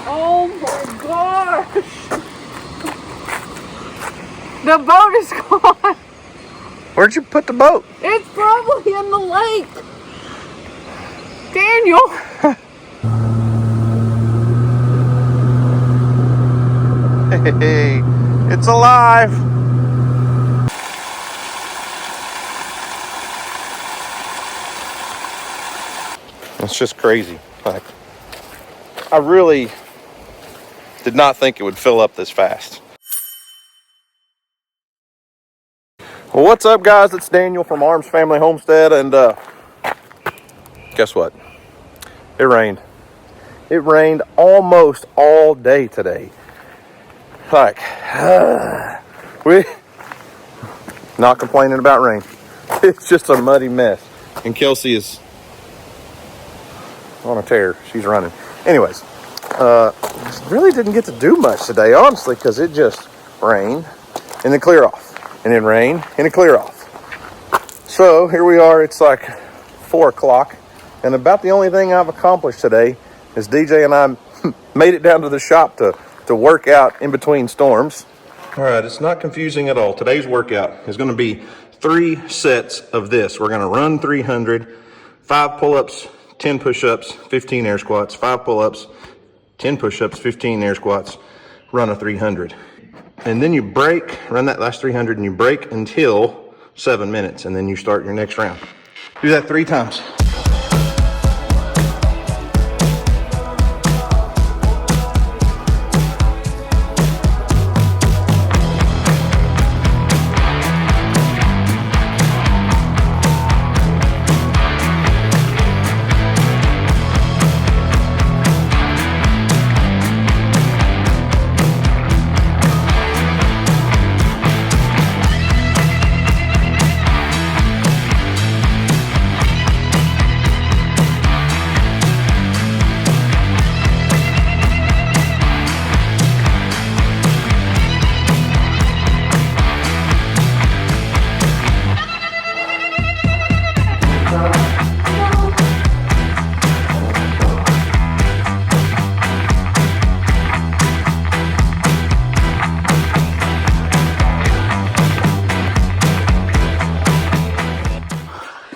Oh my gosh! The boat is gone. Where'd you put the boat? It's probably in the lake. Daniel. Hey, it's alive. It's just crazy. Like, I really did not think it would fill up this fast. Well, what's up, guys? It's Daniel from Arms Family Homestead, and guess what? It rained. It rained almost all day today. Like, we not complaining about rain. It's just a muddy mess. And Kelsey is on a tear. She's running. Anyways, really didn't get to do much today, honestly, because it just rained and then clear off. And then rain and it clear off. So here we are. It's like 4 o'clock. And about the only thing I've accomplished today is DJ and I made it down to the shop to work out in between storms. All right, it's not confusing at all. Today's workout is going to be 3 sets of this. We're going to run 300, 5 pull-ups, 10 push-ups, 15 air squats, 5 pull-ups, 10 push-ups, 15 air squats, run a 300. And then you break, run that last 300 and you break until 7 minutes, and then you start your next round. Do that 3 times.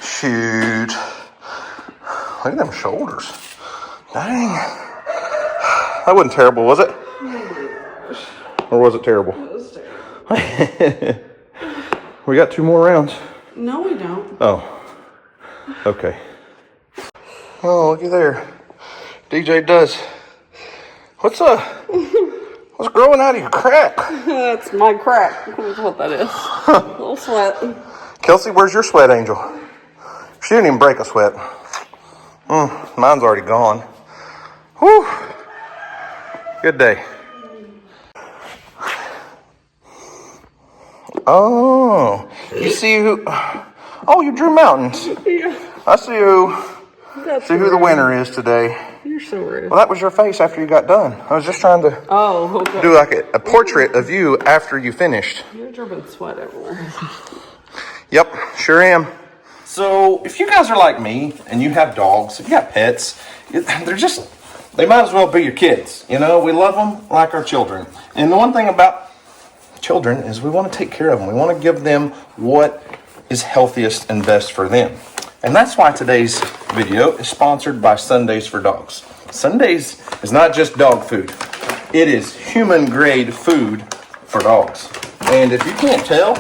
Shoot. Look at them shoulders. Dang. That wasn't terrible, was it? Or was it terrible? It was terrible. We got 2 more rounds. No, we don't. Oh. Okay. Oh, looky there. DJ does. What's growing out of your crack? That's my crack. That's what that is. A little sweat. Kelsey, where's your sweat angel? She didn't even break a sweat. Mine's already gone. Whew. Good day. Oh, you see who? Oh, you drew mountains. Yeah. I see who the winner is today. You're so rude. Well, that was your face after you got done. I was just trying to okay. do like a portrait of you after you finished. You're dripping sweat everywhere. Yep, sure am. So if you guys are like me and you have dogs, if you got pets, they might as well be your kids. You know, we love them like our children. And the one thing about children is we want to take care of them. We want to give them what is healthiest and best for them. And that's why today's video is sponsored by Sundays for Dogs. Sundays is not just dog food. It is human grade food for dogs. And if you can't tell,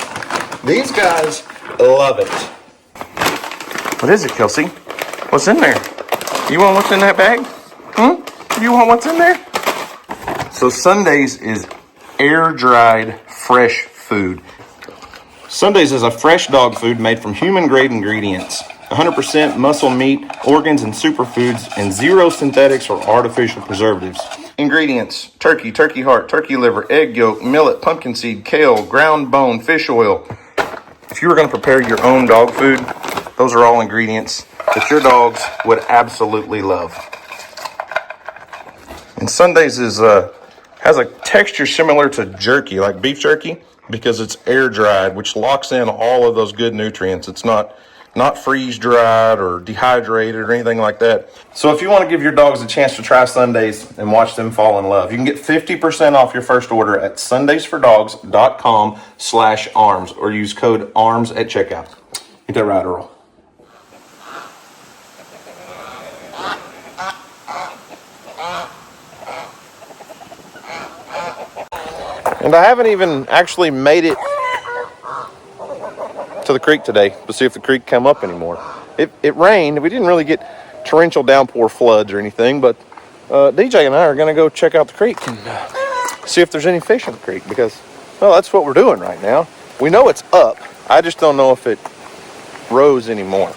these guys love it. What is it, Kelsey? What's in there? You want what's in that bag? You want what's in there? So Sundays is air-dried fresh food. Sundays is a fresh dog food made from human-grade ingredients. 100% muscle meat, organs, and superfoods, and 0 synthetics or artificial preservatives. Ingredients: turkey, turkey heart, turkey liver, egg yolk, millet, pumpkin seed, kale, ground bone, fish oil. If you were going to prepare your own dog food, those are all ingredients that your dogs would absolutely love. And Sundays has a texture similar to jerky, like beef jerky, because it's air dried, which locks in all of those good nutrients. It's not not freeze dried or dehydrated or anything like that. So if you want to give your dogs a chance to try Sundays and watch them fall in love, you can get 50% off your first order at sundaysfordogs.com/arms or use code ARMS at checkout. Ain't that right, Earl? And I haven't even actually made it to the creek today to see if the creek come up anymore. It rained. We didn't really get torrential downpour floods or anything, but DJ and I are going to go check out the creek and see if there's any fish in the creek because, well, that's what we're doing right now. We know it's up. I just don't know if it rose anymore.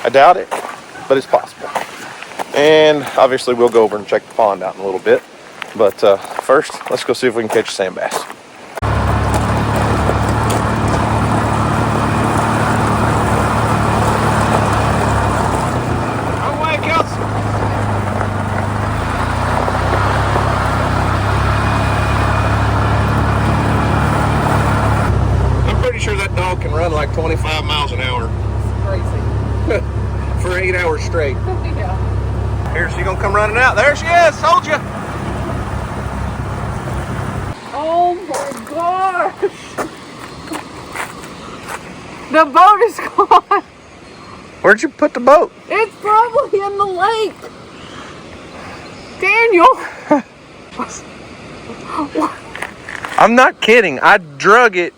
I doubt it, but it's possible. And obviously we'll go over and check the pond out in a little bit. But first, let's go see if we can catch a sand bass. Away, Kelsey! I'm pretty sure that dog can run like 25 miles an hour. It's crazy. For 8 hours straight. Yeah. Here, she gonna come running out. There she is, told you. Oh my gosh! The boat is gone. Where'd you put the boat? It's probably in the lake. Daniel. I'm not kidding. I drug it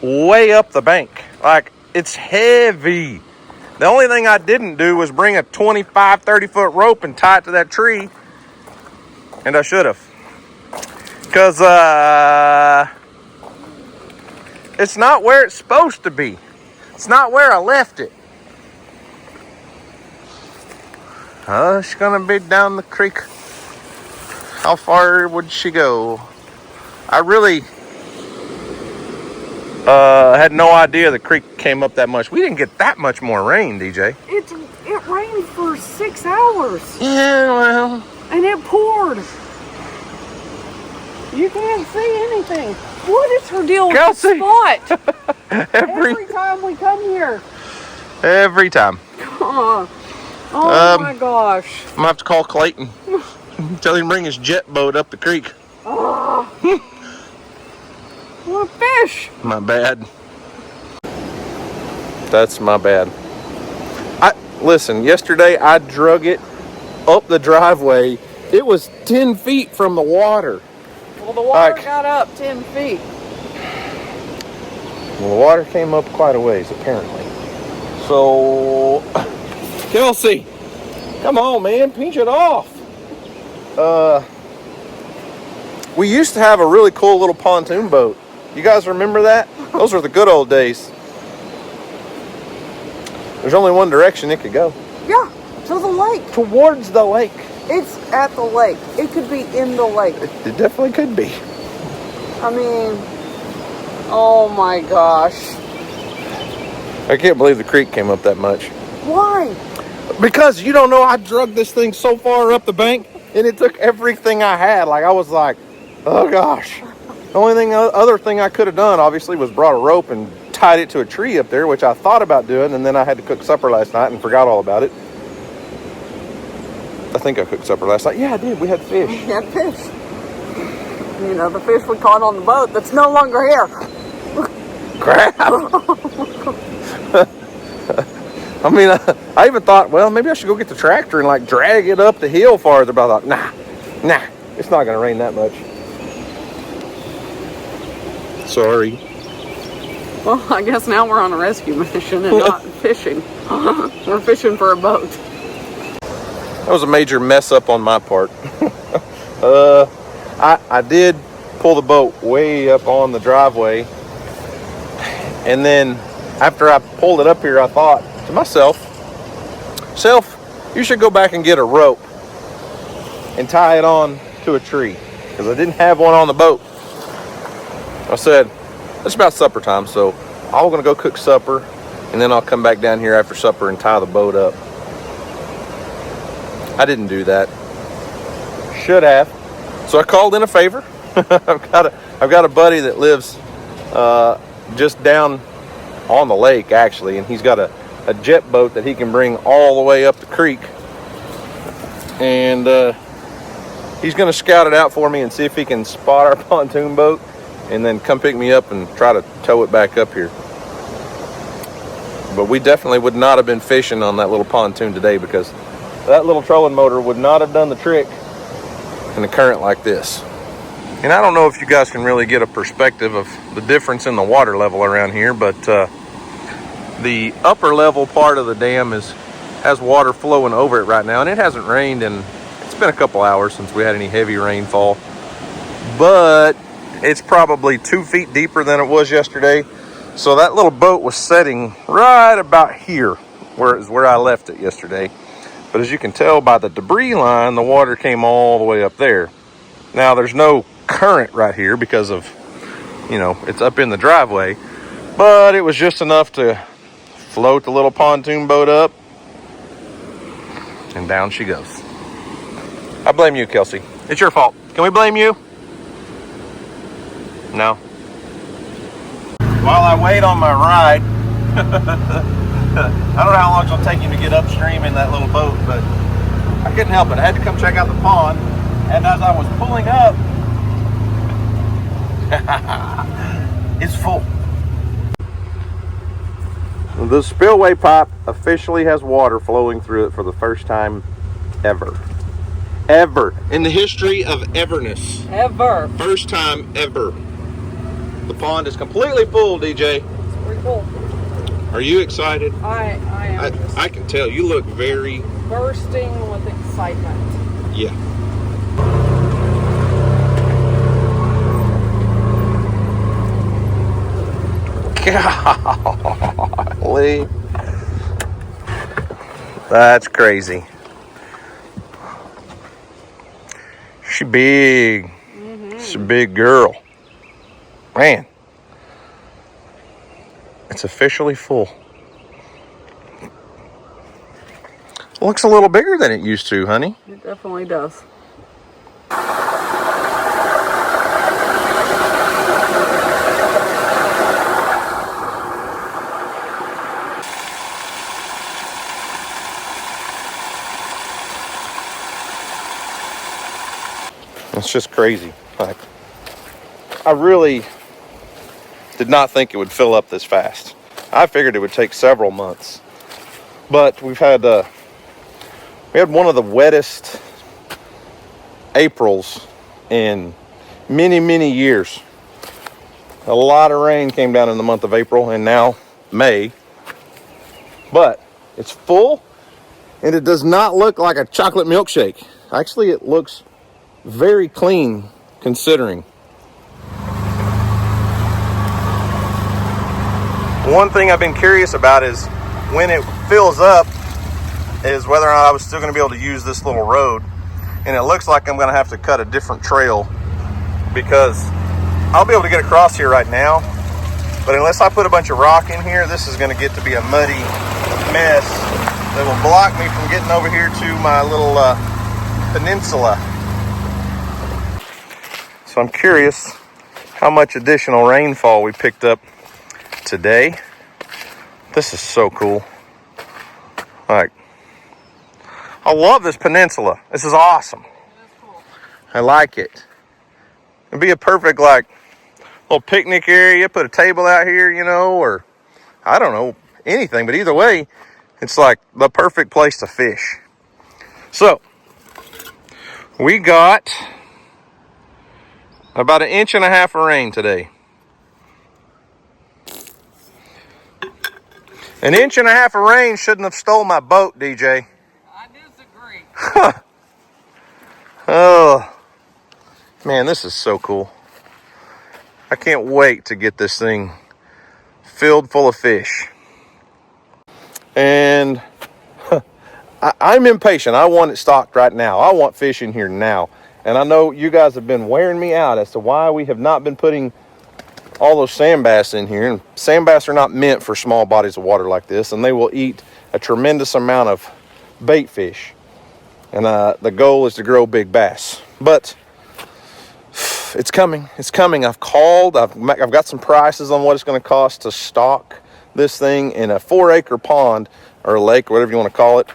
way up the bank. Like, it's heavy. The only thing I didn't do was bring a 25, 30-foot rope and tie it to that tree. And I should have. Because it's not where it's supposed to be. It's not where I left it. She's going to be down the creek. How far would she go? I really had no idea the creek came up that much. We didn't get that much more rain, DJ. It rained for 6 hours. Yeah, well. And it poured. You can't see anything. What is her deal with the spot? Every time we come here. Every time. Oh my gosh. I'm going to have to call Clayton. Tell him to bring his jet boat up the creek. Oh. What a fish. My bad. That's my bad. Listen, yesterday I drug it up the driveway. It was 10 feet from the water. Well, the water got up 10 feet. Well, the water came up quite a ways, apparently. So, Kelsey, come on, man, pinch it off. We used to have a really cool little pontoon boat. You guys remember that? Those were the good old days. There's only one direction it could go. Yeah, to the lake. Towards the lake. It's at the lake. It could be in the lake. It definitely could be. I mean, oh my gosh. I can't believe the creek came up that much. Why? Because you don't know, I drugged this thing so far up the bank and it took everything I had. Like, I was like, oh gosh. The only other thing I could have done, obviously, was brought a rope and tied it to a tree up there, which I thought about doing, and then I had to cook supper last night and forgot all about it. I think I cooked supper last night. Yeah, I did. We had fish. We had fish. You know, the fish we caught on the boat that's no longer here. Crap. I mean, I even thought, well, maybe I should go get the tractor and, like, drag it up the hill farther, but I thought, nah, it's not going to rain that much. Sorry. Well, I guess now we're on a rescue mission and not fishing. We're fishing for a boat. That was a major mess up on my part. I did pull the boat way up on the driveway. And then after I pulled it up here, I thought to myself, you should go back and get a rope and tie it on to a tree. Because I didn't have one on the boat. I said, it's about supper time, so I'm going to go cook supper. And then I'll come back down here after supper and tie the boat up. I didn't do that. Should have. So I called in a favor. I've got a buddy that lives just down on the lake, actually, and he's got a a jet boat that he can bring all the way up the creek. And he's going to scout it out for me and see if he can spot our pontoon boat and then come pick me up and try to tow it back up here. But we definitely would not have been fishing on that little pontoon today, because that little trolling motor would not have done the trick in a current like this. And I don't know if you guys can really get a perspective of the difference in the water level around here, but the upper level part of the dam has water flowing over it right now, and it hasn't rained in, it's been a couple hours since we had any heavy rainfall, but it's probably 2 feet deeper than it was yesterday. So that little boat was setting right about here, where I left it yesterday. But as you can tell by the debris line, the water came all the way up there. Now there's no current right here because of, you know, it's up in the driveway, but it was just enough to float the little pontoon boat up, and down she goes. I blame you, Kelsey. It's your fault. Can we blame you? No. While I wait on my ride, I don't know how long it'll take him to get upstream in that little boat, but I couldn't help it. I had to come check out the pond, and as I was pulling up, it's full. The spillway pipe officially has water flowing through it for the first time ever. Ever. In the history of everness. Ever. First time ever. The pond is completely full, DJ. It's pretty cool. Are you excited? I am. I can tell. You look very... bursting with excitement. Yeah. Golly. That's crazy. She big. She's a big girl. Man. It's officially full. Looks a little bigger than it used to, honey. It definitely does. It's just crazy. Like, I really did not think it would fill up this fast. I figured it would take several months, but we had one of the wettest Aprils in many years. A lot of rain came down in the month of April, and now May, but it's full, and it does not look like a chocolate milkshake. Actually, it looks very clean considering. One thing I've been curious about is when it fills up is whether or not I was still going to be able to use this little road. And it looks like I'm going to have to cut a different trail, because I'll be able to get across here right now, but unless I put a bunch of rock in here, this is going to get to be a muddy mess that will block me from getting over here to my little peninsula. So I'm curious how much additional rainfall we picked up today. This is so cool. Like, I love this peninsula. This is awesome. It is cool. I like it. It'd be a perfect, like, little picnic area. Put a table out here, you know, or I don't know, anything. But either way, it's like the perfect place to fish. So, we got about 1.5 inches of rain today. 1.5 inches of rain shouldn't have stole my boat, DJ. I disagree. Oh, man, this is so cool. I can't wait to get this thing filled full of fish. And I'm impatient. I want it stocked right now. I want fish in here now. And I know you guys have been wearing me out as to why we have not been putting all those sand bass in here. And sand bass are not meant for small bodies of water like this, and they will eat a tremendous amount of bait fish. And the goal is to grow big bass. But it's coming. It's coming. I've called. I've got some prices on what it's going to cost to stock this thing in a 4-acre pond, or a lake, or whatever you want to call it.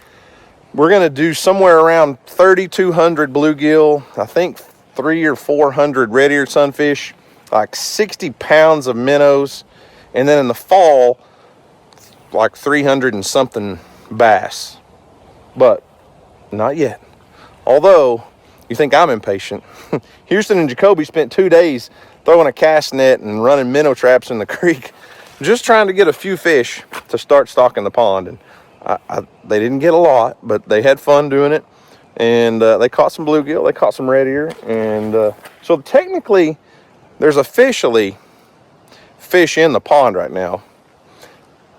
We're going to do somewhere around 3,200 bluegill, I think 300 or 400 red-eared sunfish, like 60 pounds of minnows, and then in the fall, like 300 and something bass. But not yet. Although, you think I'm impatient. Houston and Jacoby spent 2 days throwing a cast net and running minnow traps in the creek, just trying to get a few fish to start stocking the pond. And they didn't get a lot, but they had fun doing it. And they caught some bluegill, they caught some red ear. And so technically, there's officially fish in the pond right now.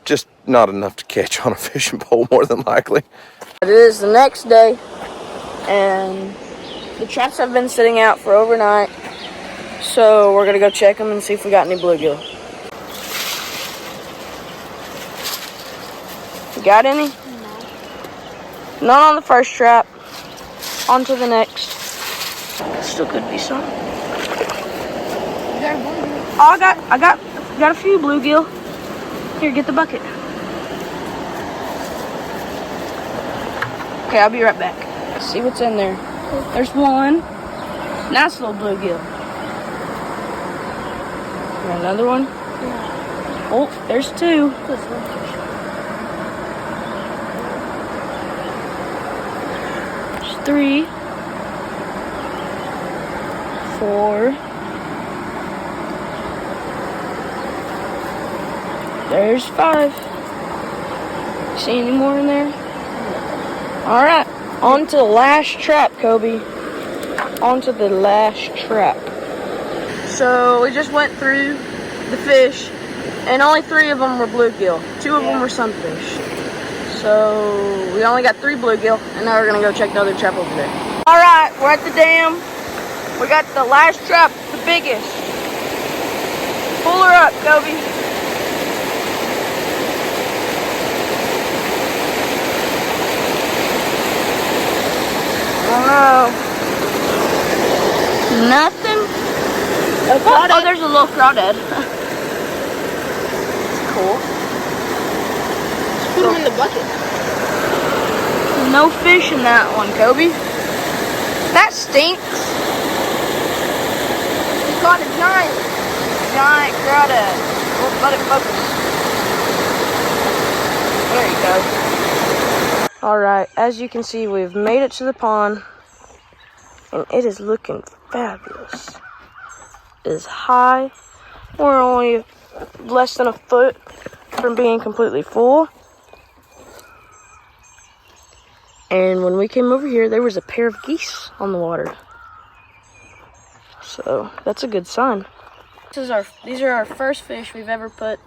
Just not enough to catch on a fishing pole, more than likely. It is the next day, and the traps have been sitting out for overnight. So we're gonna go check them and see if we got any bluegill. You got any? No. None on the first trap. On to the next. Still could be some. You got a bluegill? Oh, I got a few bluegill. Here, get the bucket. Okay, I'll be right back. Let's see what's in there. There's one. Nice little bluegill. Got another one? Yeah. Oh, there's two. There's 3, 4. There's 5. See any more in there? All right, on to the last trap, Kobe. On to the last trap. So we just went through the fish, and only 3 of them were bluegill. 2 of them were sunfish. So we only got 3 bluegill, and now we're gonna go check the other trap over there. All right, we're at the dam. We got the last trap, the biggest. Pull her up, Kobe. Oh no. Nothing? Oh, there's a little crawdad. Cool. Just put them in the bucket. No fish in that one, Kobe. That stinks. We caught a Giant crawdad. Well, let it focus. There you go. Alright, as you can see, we've made it to the pond. And it is looking fabulous. It is high. We're only less than a foot from being completely full. And when we came over here, there was a pair of geese on the water. So that's a good sign. These are our first fish we've ever put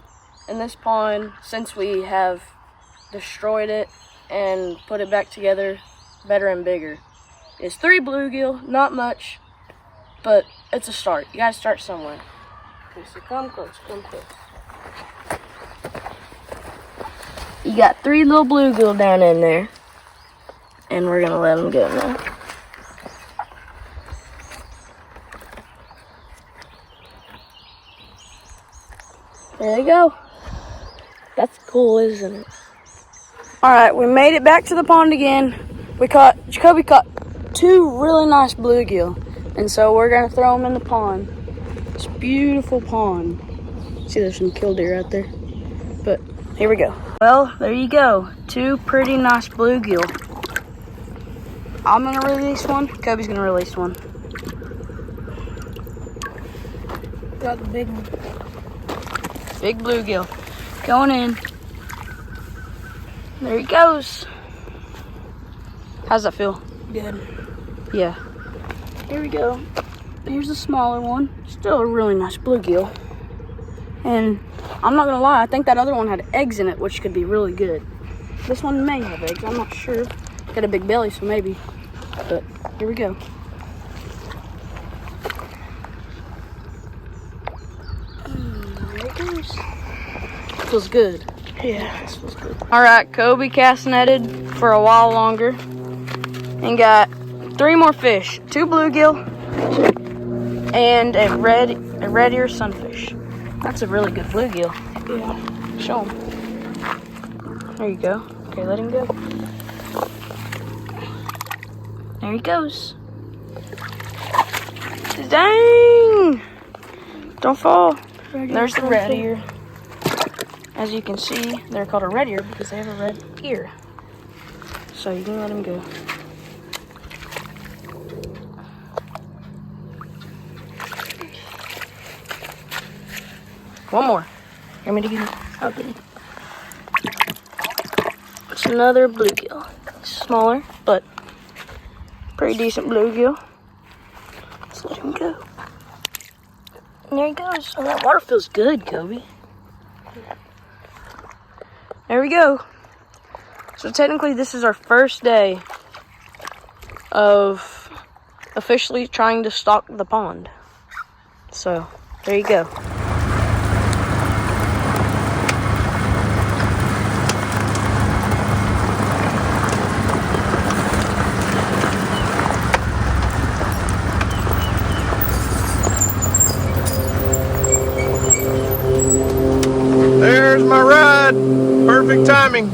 in this pond since we have destroyed it and put it back together better and bigger. It's 3 bluegill, not much, but it's a start. You gotta start somewhere. Okay, so come close, come close. You got 3 little bluegill down in there, and we're gonna let them go now. There they go. That's cool, isn't it? Alright, we made it back to the pond again. Jacoby caught 2 really nice bluegill. And so we're gonna throw them in the pond. It's a beautiful pond. See, there's some killdeer out there. But here we go. Well, there you go. 2 pretty nice bluegill. I'm gonna release one. Kobe's gonna release one. Got the big one. Big bluegill. Going in. There he goes. How's that feel? Good. Yeah. Here we go. Here's a smaller one. Still a really nice bluegill. And I'm not gonna lie, I think that other one had eggs in it, which could be really good. This one may have eggs, I'm not sure. Got a big belly, so maybe. But here we go. There it goes. Feels good. Yeah, this feels good. Alright, Kobe cast netted for a while longer and got 3 more fish. 2 bluegill and a red ear sunfish. That's a really good bluegill. Yeah. Show him. There you go. Okay, let him go. There he goes. Dang! Don't fall. There's the red ear. As you can see, they're called a red ear because they have a red ear. So you can let him go. One more. You want me to get it? I'll get it. It's another bluegill. Smaller, but pretty decent bluegill. Let's let him go. And there he goes. Oh, that water feels good, Kobe. There we go. So technically this is our first day of officially trying to stock the pond. So, there you go. There's my ride. Perfect timing.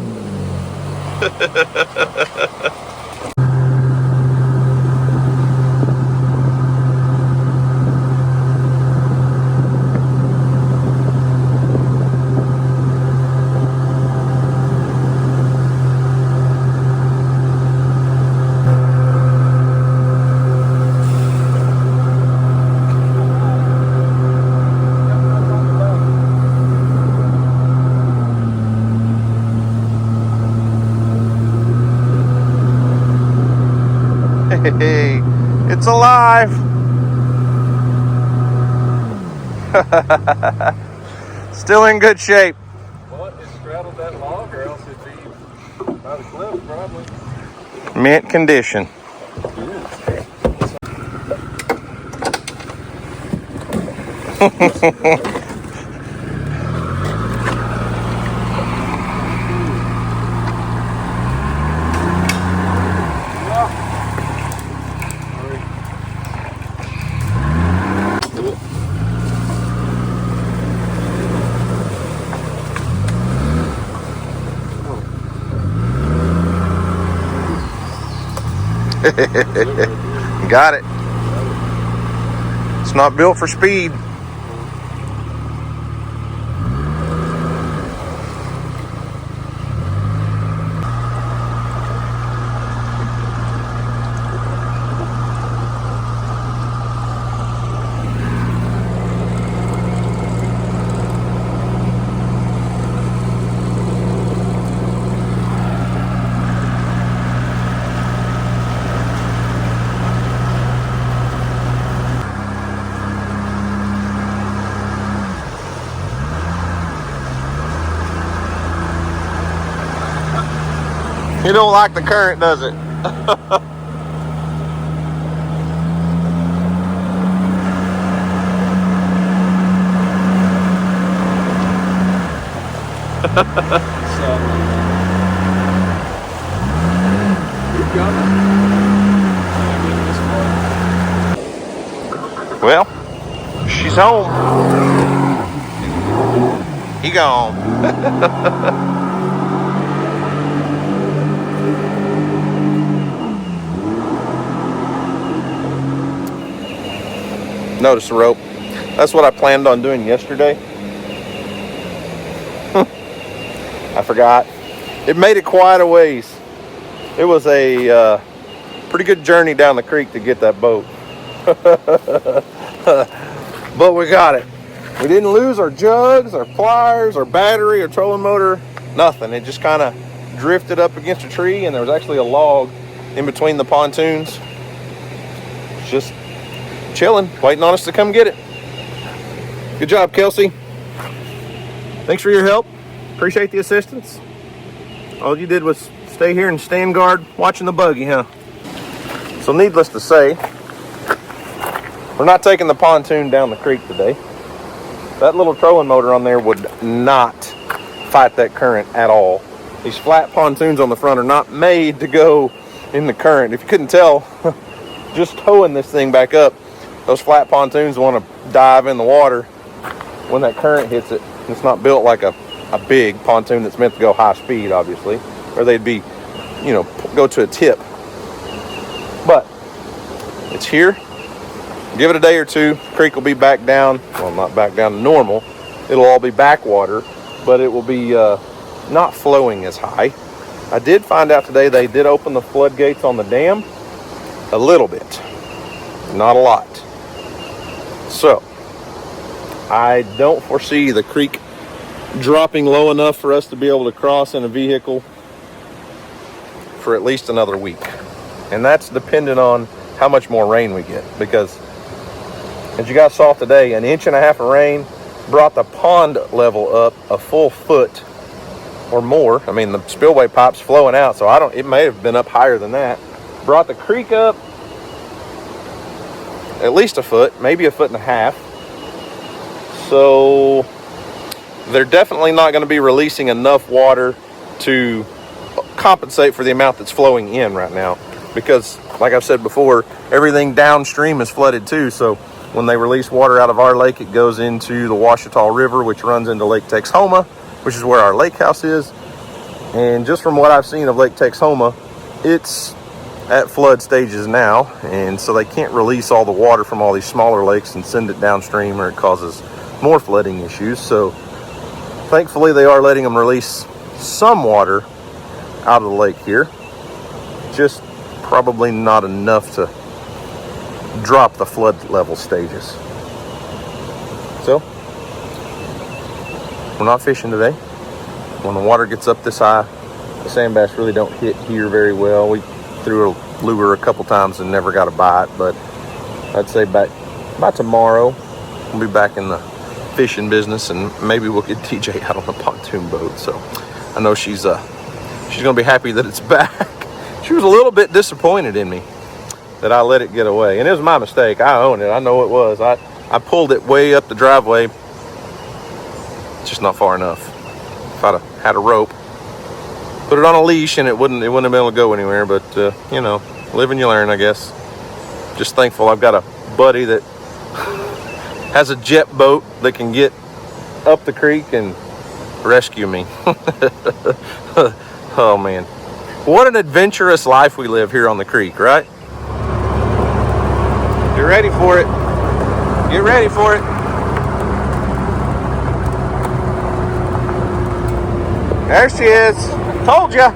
Hey, it's alive. Still in good shape. Well, it straddled that log, or else it'd be by the cliff, probably. Mint condition. Got it. It's not built for speed. You don't like the current, does it? Well, she's home. He gone. Notice the rope. That's what I planned on doing yesterday. I forgot. It made it quite a ways. It was a pretty good journey down the creek to get that boat. But we got it. We didn't lose our jugs, our pliers, our battery, our trolling motor, nothing. It just kind of drifted up against a tree, and there was actually a log in between the pontoons. Just chilling, waiting on us to come get it. Good job, Kelsey. Thanks for your help. Appreciate the assistance. All you did was stay here and stand guard watching the buggy, huh? So needless to say, we're not taking the pontoon down the creek today. That little trolling motor on there would not fight that current at all. These flat pontoons on the front are not made to go in the current. If you couldn't tell, just towing this thing back up, those flat pontoons want to dive in the water when that current hits it. It's not built like a a big pontoon that's meant to go high speed, obviously, or they'd be, you know, go to a tip. But it's here. Give it a day or two, creek will be back down. Well, not back down to normal. It'll all be backwater, but it will be not flowing as high. I did find out today they did open the floodgates on the dam a little bit, not a lot. So I don't foresee the creek dropping low enough for us to be able to cross in a vehicle for at least another week. And that's dependent on how much more rain we get, because as you guys saw today, 1.5 inches of rain brought the pond level up a full foot or more. I mean, the spillway pipe's flowing out, so it may have been up higher than that. Brought the creek up at least a foot, maybe 1.5 feet. So they're definitely not going to be releasing enough water to compensate for the amount that's flowing in right now, because like I've said before, everything downstream is flooded too. So when they release water out of our lake, it goes into the Ouachita River, which runs into Lake Texoma, which is where our lake house is. And just from what I've seen of Lake Texoma, it's at flood stages now, and so they can't release all the water from all these smaller lakes and send it downstream, or it causes more flooding issues. So thankfully they are letting them release some water out of the lake here, just probably not enough to drop the flood level stages. So we're not fishing today. When the water gets up this high, the sand bass really don't hit here very well. We threw a lure a couple times and never got a bite, but I'd say by tomorrow we'll be back in the fishing business, and maybe we'll get TJ out on the pontoon boat. So I know she's gonna be happy that it's back. She was a little bit disappointed in me that I let it get away, and it was my mistake. I own it. I know it was. I pulled it way up the driveway. It's just not far enough. If I'd have had a rope, put it on a leash, and it wouldn't have been able to go anywhere. But you know, live and you learn, I guess. Just thankful I've got a buddy that has a jet boat that can get up the creek and rescue me. Oh man, what an adventurous life we live here on the creek, right? Get ready for it. Get ready for it. There she is. Told ya.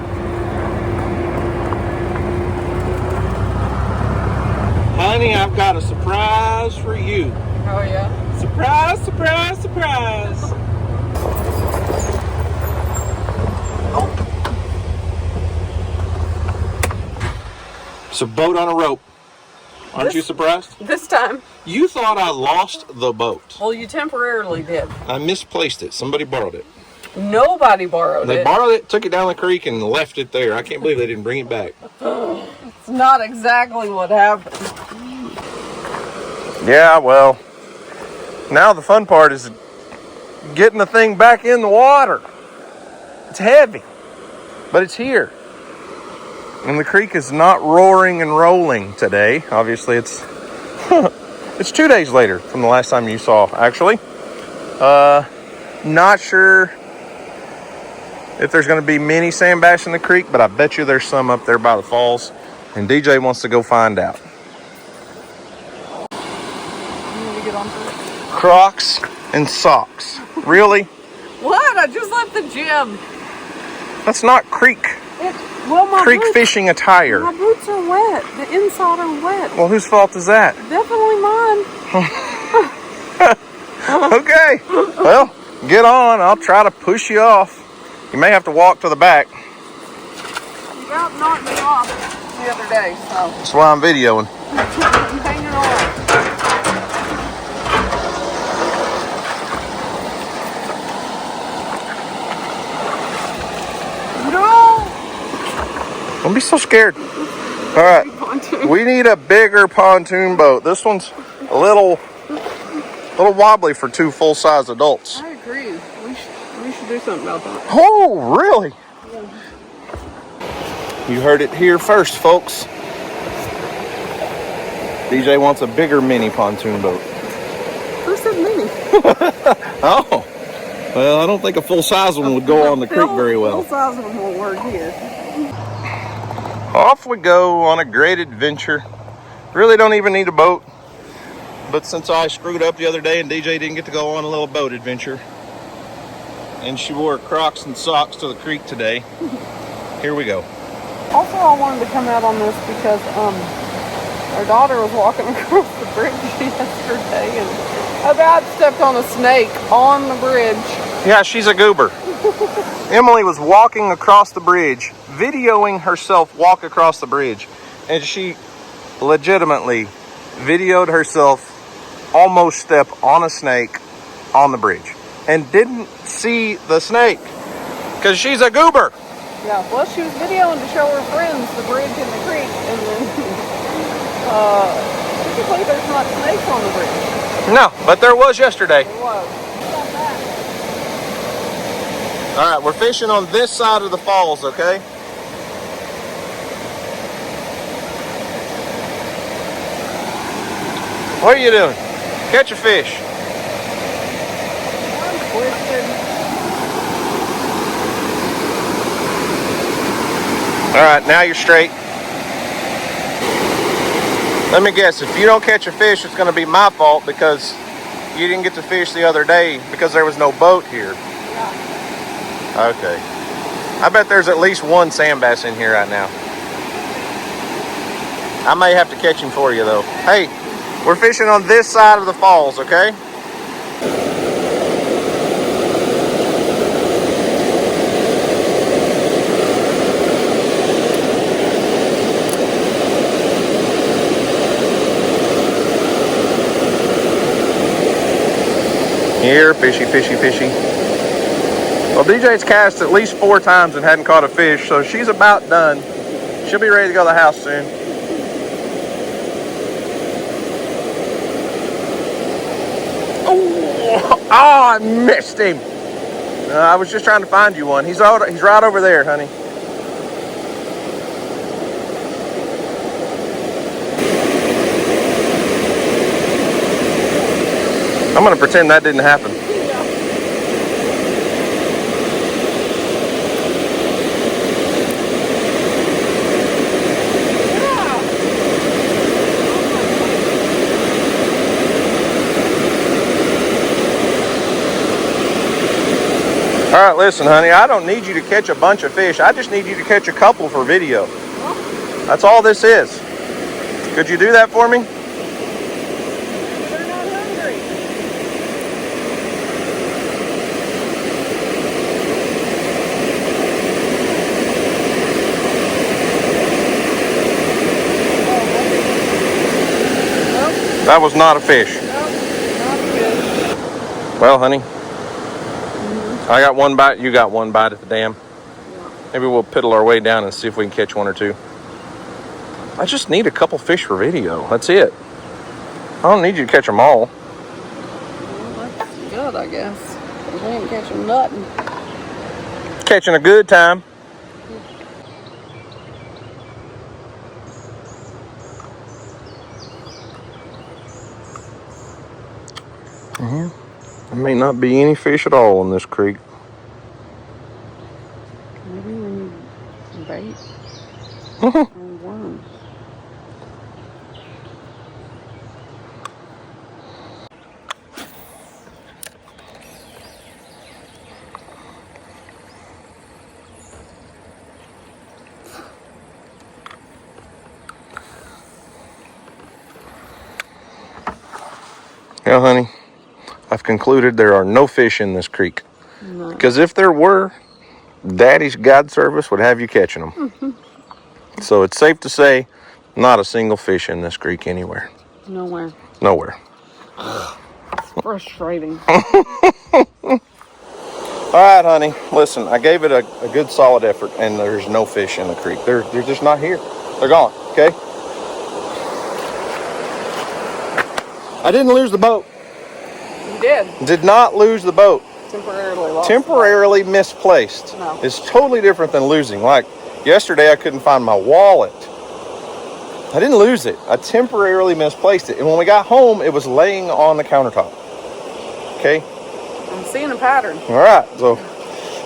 Honey, I've got a surprise for you. Oh, yeah? Surprise, surprise, surprise. It's a boat on a rope. Aren't you surprised? This time. You thought I lost the boat. Well, you temporarily did. I misplaced it. Somebody borrowed it. Nobody borrowed it. They borrowed it, took it down the creek, and left it there. I can't believe they didn't bring it back. It's not exactly what happened. Yeah, well, now the fun part is getting the thing back in the water. It's heavy, but it's here. And the creek is not roaring and rolling today. Obviously, it's it's 2 days later from the last time you saw, actually. Not sure if there's going to be many sand bass in the creek, but I bet you there's some up there by the falls. And DJ wants to go find out. You need to get on first. Crocs and socks. Really? What? I just left the gym. That's not creek My creek boots, fishing attire. My boots are wet. The inside are wet. Well, whose fault is that? Definitely mine. Okay. Well, get on. I'll try to push you off. You may have to walk to the back. You about knocked me off the other day, so That's why I'm videoing. I'm hanging on. No! Don't be so scared. All right. We need a bigger pontoon boat. This one's a little wobbly for 2 full-size adults. I agree. We should do something about that. Oh, really? Yeah. You heard it here first, folks. DJ wants a bigger mini pontoon boat. Who said mini? Oh, Well, I don't think a full-size one would go on the creek very well. Full size of them won't work here. Off we go on a great adventure. Really don't even need a boat. But since I screwed up the other day and DJ didn't get to go on a little boat adventure, and she wore Crocs and socks to the creek today, here we go. Also, I wanted to come out on this because our daughter was walking across the bridge yesterday and about stepped on a snake on the bridge. Yeah, she's a goober. Emily was walking across the bridge, videoing herself walk across the bridge, and she legitimately videoed herself almost step on a snake on the bridge and didn't see the snake because she's a goober. Yeah, well, she was videoing to show her friends the bridge and the creek, and then typically there's not snakes on the bridge. No, but there was yesterday. There was. All right, we're fishing on this side of the falls, okay? What are you doing? Catch a fish. I'm twisted. All right, now you're straight. Let me guess, if you don't catch a fish, it's going to be my fault because you didn't get to fish the other day because there was no boat here. Yeah. Okay. I bet there's at least one sand bass in here right now. I may have to catch him for you, though. Hey, we're fishing on this side of the falls, okay? Here, fishy, fishy, fishy. Well, DJ's cast at least 4 times and hadn't caught a fish, so she's about done. She'll be ready to go to the house soon. Oh, I missed him. I was just trying to find you one. He's right over there, honey. I'm going to pretend that didn't happen. All right, listen, honey, I don't need you to catch a bunch of fish. I just need you to catch a couple for video. That's all this is. Could you do that for me? They're not hungry. That was not a fish. Nope, not good. Well, honey, I got one bite, you got one bite at the dam. Maybe we'll piddle our way down and see if we can catch one or two. I just need a couple fish for video. That's it. I don't need you to catch them all. Well, that's good, I guess. We ain't catching nothing. Catching a good time. There may not be any fish at all in this creek. Maybe we need some bait or worms. Yeah, honey, I've concluded there are no fish in this creek. No. Because if there were, Daddy's God service would have you catching them. So it's safe to say, not a single fish in this creek anywhere. Nowhere. Nowhere. Frustrating. All right, honey. Listen, I gave it a good solid effort, and there's no fish in the creek. They're just not here. They're gone, okay? I didn't lose the boat. You did. Did not lose the boat. Temporarily lost. Temporarily misplaced. No. It's totally different than losing. Like yesterday, I couldn't find my wallet. I didn't lose it. I temporarily misplaced it. And when we got home, it was laying on the countertop. Okay? I'm seeing a pattern. All right, so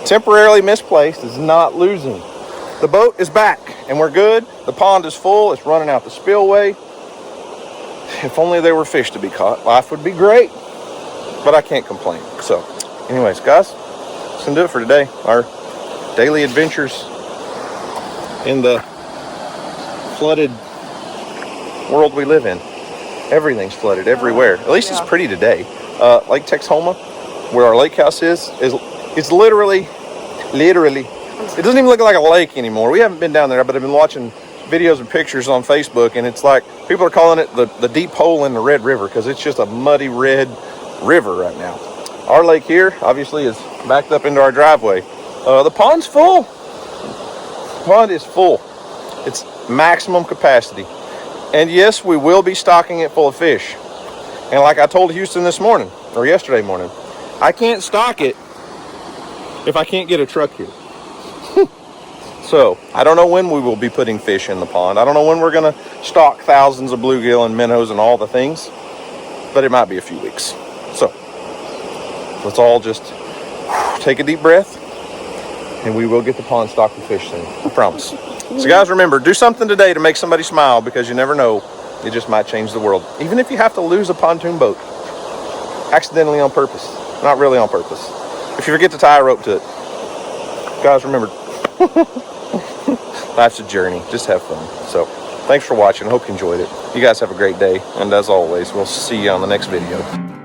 temporarily misplaced is not losing. The boat is back and we're good. The pond is full. It's running out the spillway. If only there were fish to be caught, life would be great, but I can't complain. So anyways, guys, that's gonna do it for today. Our daily adventures in the flooded world we live in. Everything's flooded everywhere. At least it's pretty today. Lake Texoma, where our lake house is literally, it doesn't even look like a lake anymore. We haven't been down there, but I've been watching videos and pictures on Facebook, and it's like people are calling it the deep hole in the Red River because it's just a muddy red river right now. Our lake here obviously is backed up into our driveway. The pond's full. The pond is full. It's maximum capacity. And yes, we will be stocking it full of fish. And like I told Houston this morning, or yesterday morning, I can't stock it if I can't get a truck here. So, I don't know when we will be putting fish in the pond. I don't know when we're going to stock thousands of bluegill and minnows and all the things. But it might be a few weeks. So, let's all just take a deep breath. And we will get the pond stocked with fish soon. I promise. So guys, remember, do something today to make somebody smile, because you never know. It just might change the world. Even if you have to lose a pontoon boat. Accidentally on purpose. Not really on purpose. If you forget to tie a rope to it. Guys, remember. Life's a journey. Just have fun. So, thanks for watching. I hope you enjoyed it. You guys have a great day. And as always, we'll see you on the next video.